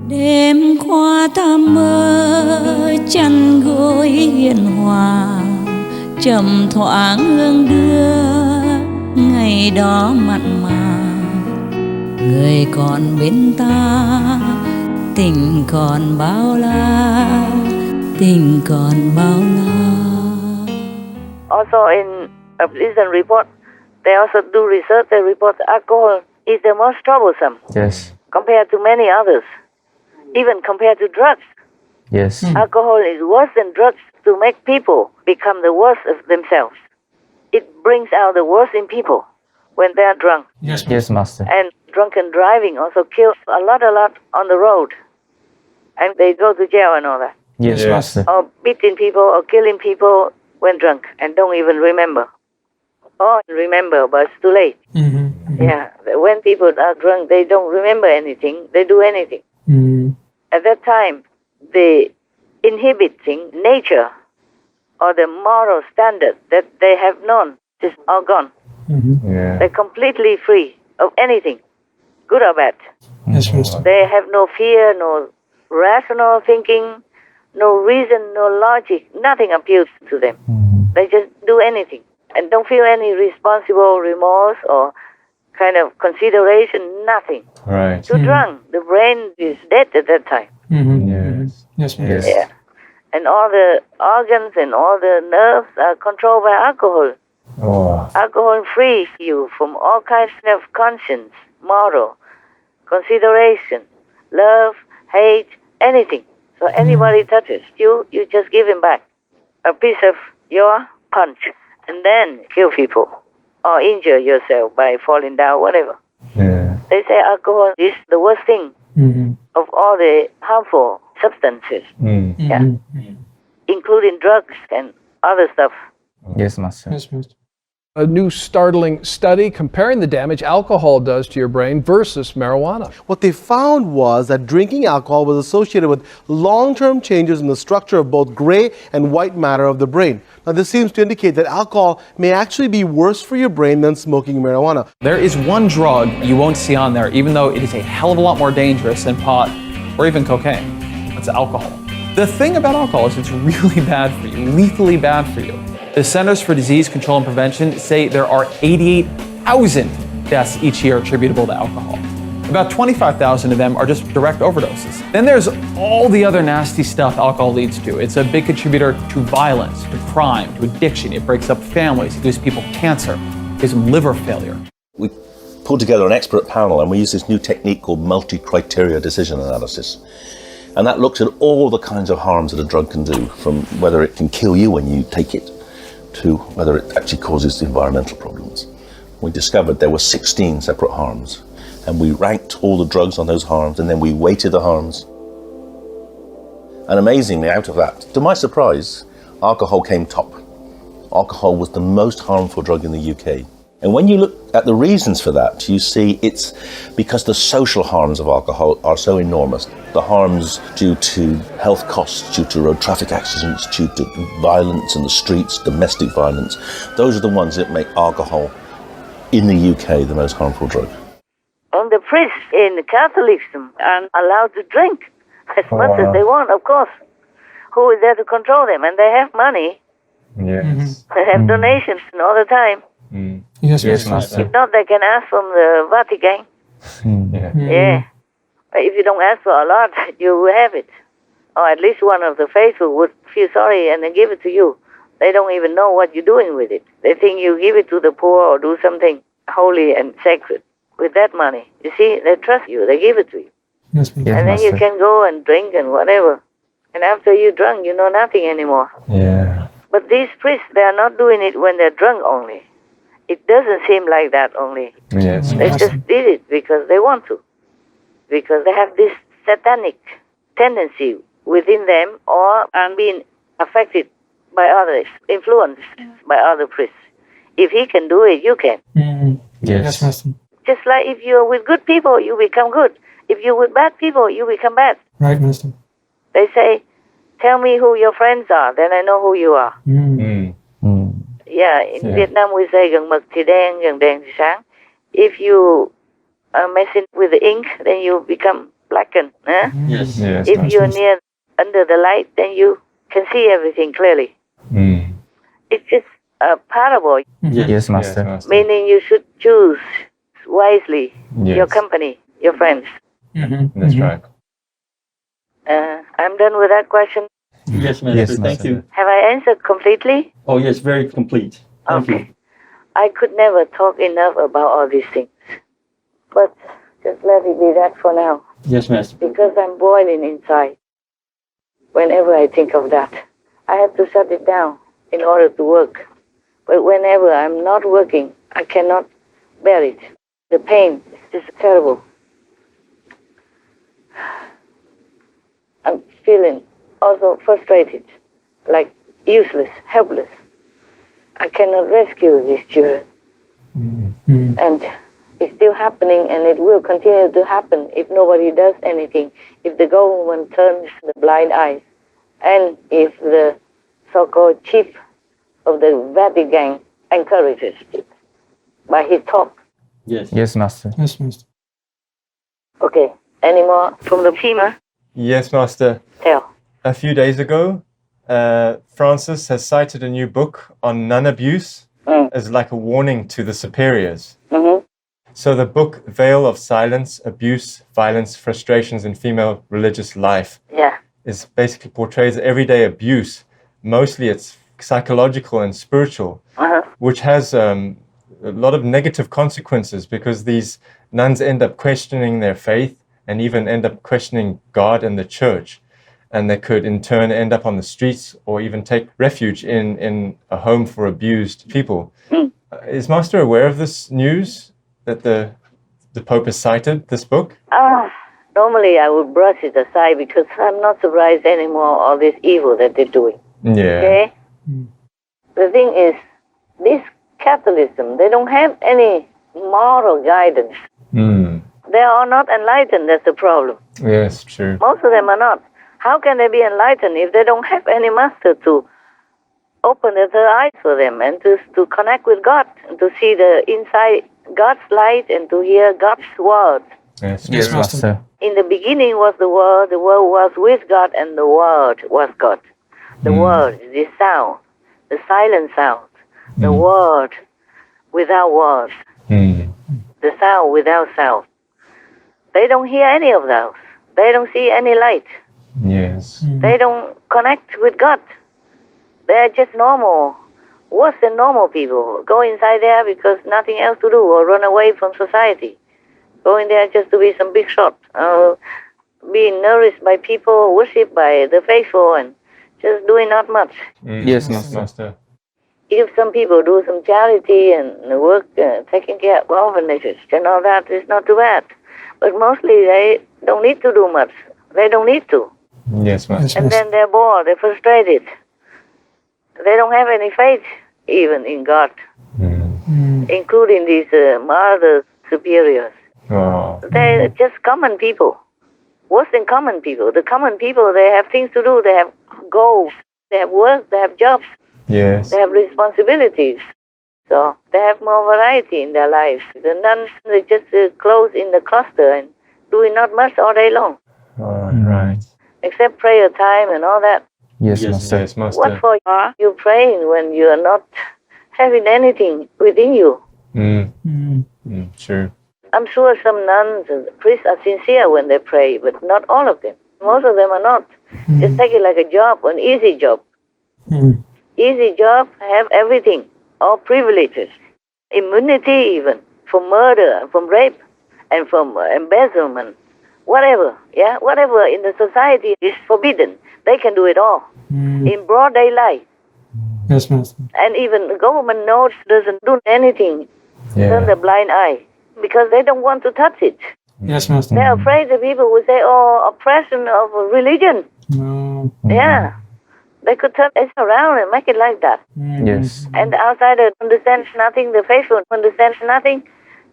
Đêm qua ta mơ chăn gối hiền hòa, trầm thoáng hương đưa ngày đó mặn mà. Người còn bên ta, tình còn bao la, tình còn bao la. Also in a recent report, they also do research. They report alcohol is the most troublesome. Yes. Compared to many others, even compared to drugs. Yes. Alcohol is worse than drugs to make people become the worst of themselves. It brings out the worst in people when they are drunk. Yes, Master. And drunken driving also kills a lot on the road. And they go to jail and all that. Yes, Master. Or beating people or killing people when drunk and don't even remember. Or remember, but it's too late. Yeah, when people are drunk, they don't remember anything. They do anything. At that time, the inhibiting nature or the moral standard that they have known is all gone. Yeah. They're completely free of anything, good or bad. Yes, Master. They have no fear, no rational thinking, no reason, no logic. Nothing appeals to them. They just do anything and don't feel any responsible remorse or kind of consideration, nothing. Right. Too drunk. The brain is dead at that time. Yes. Yes, Master. Yes. Yeah. And all the organs and all the nerves are controlled by alcohol. Oh. Alcohol frees you from all kinds of conscience, moral, consideration, love, hate, anything. So anybody touches you, you just give him back a piece of your punch and then kill people or injure yourself by falling down, whatever. Yeah. They say alcohol is the worst thing of all the harmful substances, yeah, including drugs and other stuff. Yes, Master. Yes, Master. A new startling study comparing the damage alcohol does to your brain versus marijuana. What they found was that drinking alcohol was associated with long-term changes in the structure of both gray and white matter of the brain. Now, this seems to indicate that alcohol may actually be worse for your brain than smoking marijuana. There is one drug you won't see on there, even though it is a hell of a lot more dangerous than pot or even cocaine. It's alcohol. The thing about alcohol is it's really bad for you, lethally bad for you. The Centers for Disease Control and Prevention say there are 88,000 deaths each year attributable to alcohol. About 25,000 of them are just direct overdoses. Then there's all the other nasty stuff alcohol leads to. It's a big contributor to violence, to crime, to addiction. It breaks up families. It gives people cancer. It gives them liver failure. We pulled together an expert panel and we use this new technique called multi-criteria decision analysis. And that looks at all the kinds of harms that a drug can do, from whether it can kill you when you take it, to whether it actually causes environmental problems. We discovered there were 16 separate harms, and we ranked all the drugs on those harms, and then we weighted the harms. And amazingly, out of that, to my surprise, alcohol came top. Alcohol was the most harmful drug in the UK. And when you look at the reasons for that, you see it's because the social harms of alcohol are so enormous. The harms due to health costs, due to road traffic accidents, due to violence in the streets, domestic violence, those are the ones that make alcohol in the UK the most harmful drug. And the priests in Catholicism are allowed to drink as much as they want, of course. Who is there to control them? And they have money. Yes. They have donations all the time. Yes, Yes, Master. Master. If not, they can ask from the Vatican. Yeah. But if you don't ask for a lot, you will have it. Or at least one of the faithful would feel sorry and then give it to you. They don't even know what you're doing with it. They think you give it to the poor or do something holy and sacred with that money. You see, they trust you. They give it to you. Yes, Master. Yes, And then you Master. can go and drink and whatever. And after you're drunk, you know nothing anymore. Yeah. But these priests, they are not doing it when they're drunk only. It doesn't seem like that only. Yes. They just did it because they want to. Because they have this satanic tendency within them or are being affected by others, influenced by other priests. If he can do it, you can. Yes, Master. Just like if you're with good people, you become good. If you're with bad people, you become bad. Right, Master. They say, tell me who your friends are, then I know who you are. Yeah, in Vietnam we say gần mực thì đen thì sáng. If you are messing with the ink, then you become blacken. Yes, If Master. you're near under the light, then you can see everything clearly. It's just a parable, Yes, Master. meaning you should choose wisely your Yes. company, your friends. That's right. I'm done with that question. Yes, Master. Yes, Thank Master. you. Have I answered completely? Oh, yes, very complete. Thank you. I could never talk enough about all these things. But just let it be that for now. Yes, Master. Because I'm boiling inside. Whenever I think of that, I have to shut it down in order to work. But whenever I'm not working, I cannot bear it. The pain is just terrible. I'm feeling also frustrated, like useless, helpless. I cannot rescue these children. And it's still happening, and it will continue to happen if nobody does anything, if the government turns the blind eye, and if the so-called chief of the Vatican encourages it by his talk. Yes. Yes, Master. Yes, Master. Okay, any more from the team? Yes, Master. Tell. A few days ago, Francis has cited a new book on nun abuse as like a warning to the superiors. So the book Veil of Silence, Abuse, Violence, Frustrations in Female Religious Life is basically portrays everyday abuse. Mostly it's psychological and spiritual, which has a lot of negative consequences because these nuns end up questioning their faith and even end up questioning God and the church. And they could in turn end up on the streets or even take refuge in a home for abused people. Is Master aware of this news that the Pope has cited this book? Normally I would brush it aside because I'm not surprised anymore all this evil that they're doing. Yeah. Okay? The thing is, this Catholicism, they don't have any moral guidance. They are not enlightened, that's the problem. Yes, true. Most of them are not. How can they be enlightened if they don't have any master to open their eyes for them and to connect with God and to see the inside God's light and to hear God's word? Yes, Yes, Master. In the beginning was the Word was with God, and the Word was God. The Word, the sound, the silent sound, the Word without words, the sound without sound. They don't hear any of those. They don't see any light. Yes. They don't connect with God. They're just normal, worse than normal people. Go inside there because nothing else to do or run away from society. Go in there just to be some big shot. Being nourished by people, worshipped by the faithful, and just doing not much. Yes, Master. If some people do some charity and work taking care of orphanages and all that, it's not too bad. But mostly they don't need to do much. They don't need to. Yes, Master. And then they're bored, they're frustrated. They don't have any faith even in God, including these mother superiors. Oh. They're just common people, worse than common people. The common people, they have things to do, they have goals, they have work, they have jobs, Yes. they have responsibilities. So they have more variety in their lives. The nuns, they just close in the cloister and doing not much all day long, Right. except prayer time and all that. Yes, Yes, Master. Yes, Master. What for are you praying when you are not having anything within you? True. I'm sure some nuns and priests are sincere when they pray, but not all of them. Most of them are not. Just take it like a job, an easy job. Easy job, have everything, all privileges, immunity even, from murder, from rape, and from embezzlement, whatever, whatever in the society is forbidden. They can do it all in broad daylight. Yes, Master. And even the government knows doesn't do anything, turn the blind eye, because they don't want to touch it. Yes, Master. They're afraid the people will say, oppression of religion. Yeah. They could turn it around and make it like that. Yes. And the outsider understands nothing, the faithful understands nothing,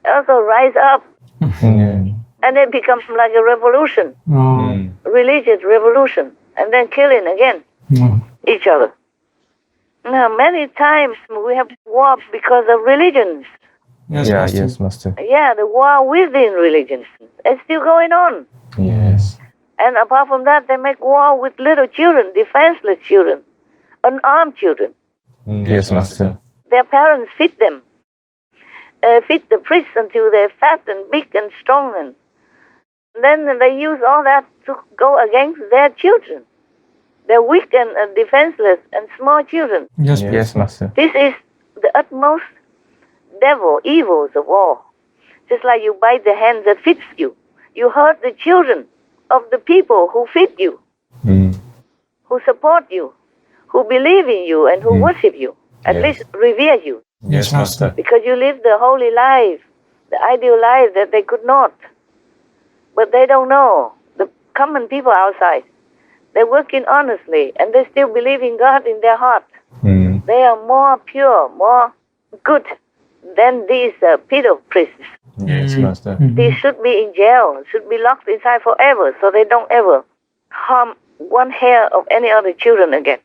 also rise up. And it becomes like a revolution, religious revolution, and then killing again each other. Now, many times we have war because of religions. Yes, Yeah, Master. yes, Master. Yeah, the war within religions is still going on. Yes. And apart from that, they make war with little children, defenseless children, unarmed children. Yes, Master. Their parents feed them, feed the priests until they're fat and big and strong. And then they use all that to go against their children. They're weak and defenseless and small children. Yes, Master. Yes, Master. This is the utmost evils of all. Just like you bite the hand that feeds you. You hurt the children of the people who feed you, who support you, who believe in you and who worship you, at Yes. least revere you. Yes, Master. Because you live the holy life, the ideal life that they could not. But they don't know. The common people outside, they're working honestly and they still believe in God in their heart. They are more pure, more good than these pedo priests. Yes, Master. They should be in jail, should be locked inside forever so they don't ever harm one hair of any other children again.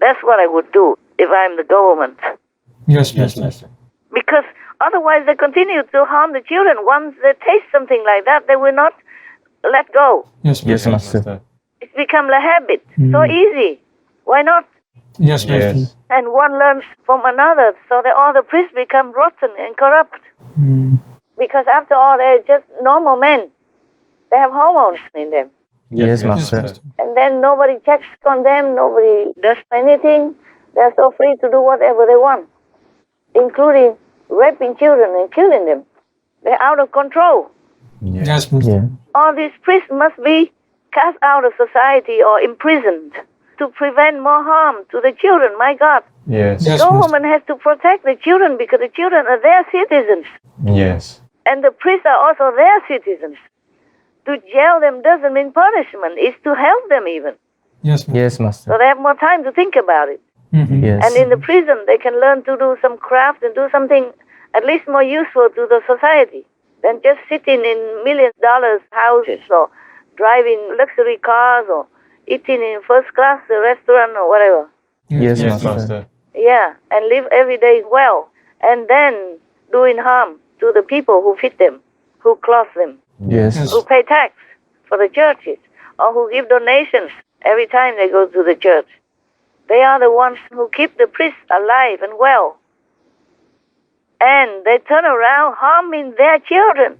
That's what I would do if I'm the government. Yes, Master. Because otherwise they continue to harm the children. Once they taste something like that, they will not let go. Yes, Yes, Master. Master. It's become a habit. So easy. Why not? Yes, Master. Yes. And one learns from another so that all the priests become rotten and corrupt. Because after all, they're just normal men. They have hormones in them. Yes, Master. And then nobody checks on them, nobody does anything. They're so free to do whatever they want, including raping children and killing them. They're out of control. Yes, Master. Yeah. All these priests must be cast out of society or imprisoned to prevent more harm to the children. My God. Yes. Yes, Government has to protect the children because the children are their citizens. Yes. And the priests are also their citizens. To jail them doesn't mean punishment. It's to help them even. Yes, Master. Yes, Master. So they have more time to think about it. Yes. And in the prison, they can learn to do some craft and do something at least more useful to the society than just sitting in $1,000,000 houses or driving luxury cars or eating in first class restaurant or whatever. Yes, Yes, Master. Master. Yeah, and live every day well. And then doing harm to the people who feed them, who clothe them, Yes. who pay tax for the churches, or who give donations every time they go to the church. They are the ones who keep the priests alive and well. And they turn around harming their children,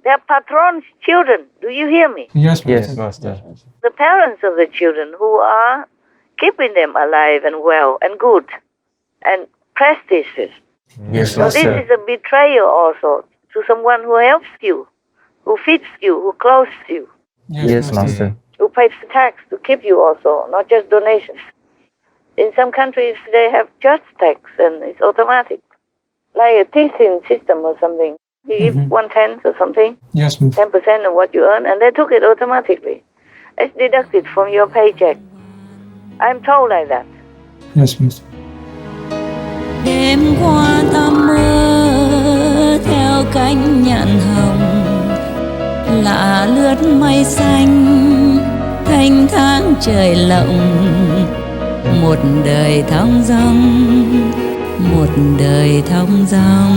their patron's children. Do you hear me? Yes, Yes, Master. Master. The parents of the children who are keeping them alive and well and good and prestigious. Yes, So this Master. is a betrayal also to someone who helps you, who feeds you, who clothes you, Yes, Master. who pays the tax to keep you also, not just donations. In some countries, they have church tax and it's automatic, like a teaching system or something. You give 1/10 or something, Yes, Master. 10% of what you earn, and they took it automatically. It's deducted from your paycheck. I'm told like that. Yes, Master. Đêm qua ta mơ theo cánh nhạn hồng, lạ lướt mây xanh thanh thang trời lộng, một đời thong dong, một đời thong dong.